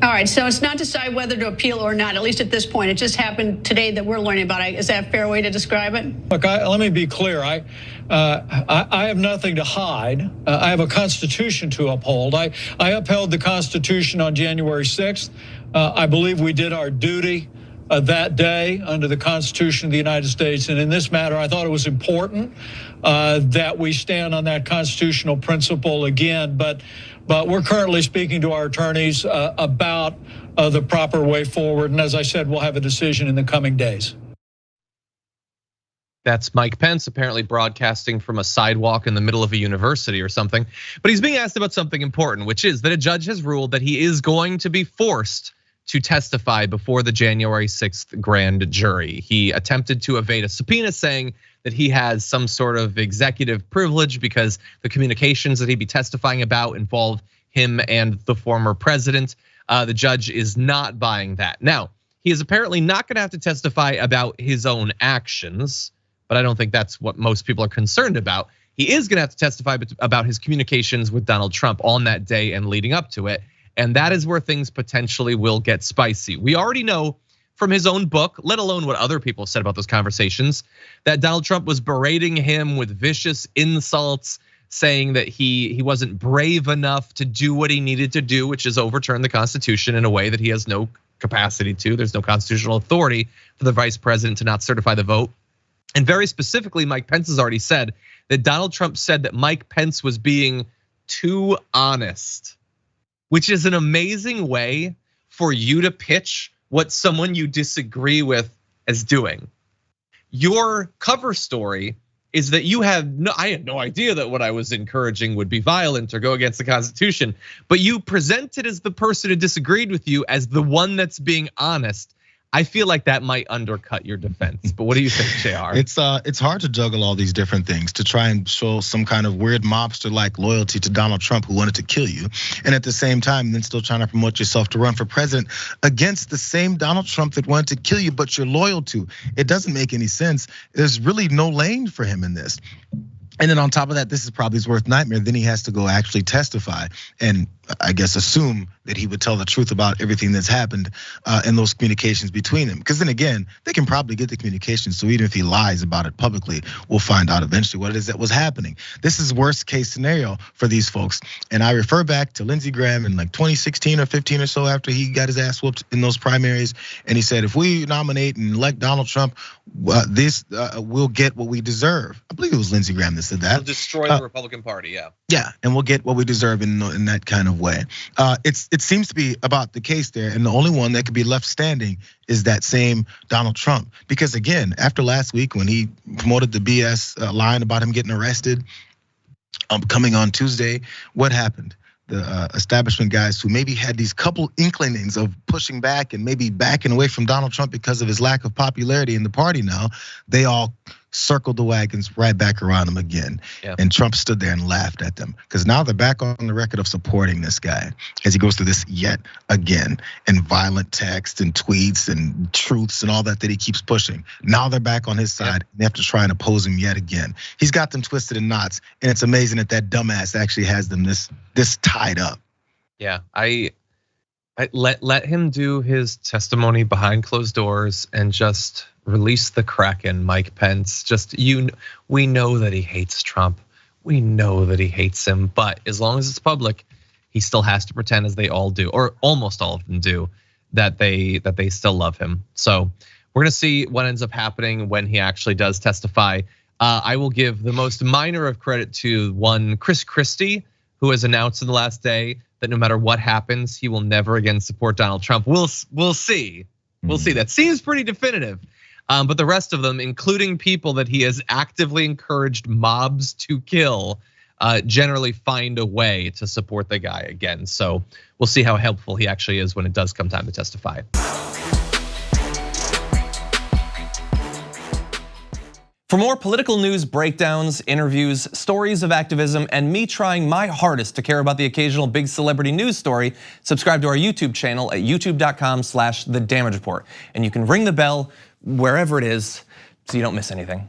All right, so it's not decide whether to appeal or not, at least at this point. It just happened today that we're learning about it. Is that a fair way to describe it? Look, let me be clear. I have nothing to hide. I have a Constitution to uphold. I upheld the Constitution on January 6th. I believe we did our duty that day under the Constitution of the United States. And in this matter, I thought it was important that we stand on that constitutional principle again. But we're currently speaking to our attorneys about the proper way forward. And as I said, we'll have a decision in the coming days. That's Mike Pence apparently broadcasting from a sidewalk in the middle of a university or something. But he's being asked about something important, which is that a judge has ruled that he is going to be forced to testify before the January 6th grand jury. He attempted to evade a subpoena saying that he has some sort of executive privilege because the communications that he'd be testifying about involve him and the former president. The judge is not buying that. Now, he is apparently not gonna have to testify about his own actions, but I don't think that's what most people are concerned about. He is gonna have to testify about his communications with Donald Trump on that day and leading up to it. And that is where things potentially will get spicy. We already know from his own book, let alone what other people said about those conversations, that Donald Trump was berating him with vicious insults, saying that he wasn't brave enough to do what he needed to do, which is overturn the Constitution in a way that he has no capacity to. There's no constitutional authority for the vice president to not certify the vote. And very specifically, Mike Pence has already said that Donald Trump said that Mike Pence was being too honest, which is an amazing way for you to pitch what someone you disagree with is doing. Your cover story is that I had no idea that what I was encouraging would be violent or go against the Constitution, but you presented as the person who disagreed with you as the one that's being honest. I feel like that might undercut your defense, but what do you think, JR? It's hard to juggle all these different things to try and show some kind of weird mobster-like loyalty to Donald Trump, who wanted to kill you, and at the same time, then still trying to promote yourself to run for president against the same Donald Trump that wanted to kill you, but you're loyal to. It doesn't make any sense. There's really no lane for him in this. And then on top of that, this is probably his worst nightmare. Then he has to go actually testify and I guess assume that he would tell the truth about everything that's happened in those communications between them. Because then again, they can probably get the communications. So even if he lies about it publicly, we'll find out eventually what it is that was happening. This is worst case scenario for these folks. And I refer back to Lindsey Graham in like 2016 or 15 or so after he got his ass whooped in those primaries. And he said, if we nominate and elect Donald Trump, we'll get what we deserve. I believe it was Lindsey Graham that said that. We'll destroy the Republican Party, yeah. Yeah, and we'll get what we deserve in that kind of way. It seems to be about the case there, and the only one that could be left standing is that same Donald Trump. Because again, after last week when he promoted the BS line about him getting arrested, coming on Tuesday, what happened? The establishment guys who maybe had these couple inclinings of pushing back and maybe backing away from Donald Trump because of his lack of popularity in the party now, they all circled the wagons right back around him again. Yep. And Trump stood there and laughed at them because now they're back on the record of supporting this guy as he goes through this yet again in violent text and tweets and truths and all that he keeps pushing. Now they're back on his side. Yep. And they have to try and oppose him yet again. He's got them twisted in knots, and it's amazing that dumbass actually has them this tied up. Yeah, I let him do his testimony behind closed doors and just release the Kraken, Mike Pence. We know that he hates Trump. We know that he hates him, but as long as it's public, he still has to pretend, as they all do, or almost all of them do, that they still love him. So we're gonna see what ends up happening when he actually does testify. I will give the most minor of credit to one Chris Christie, who has announced in the last day that no matter what happens, he will never again support Donald Trump. We'll see. We'll see. That seems pretty definitive. But the rest of them, including people that he has actively encouraged mobs to kill, generally find a way to support the guy again. So we'll see how helpful he actually is when it does come time to testify. For more political news, breakdowns, interviews, stories of activism, and me trying my hardest to care about the occasional big celebrity news story, subscribe to our YouTube channel at youtube.com/The Damage Report. And you can ring the bell wherever it is so you don't miss anything.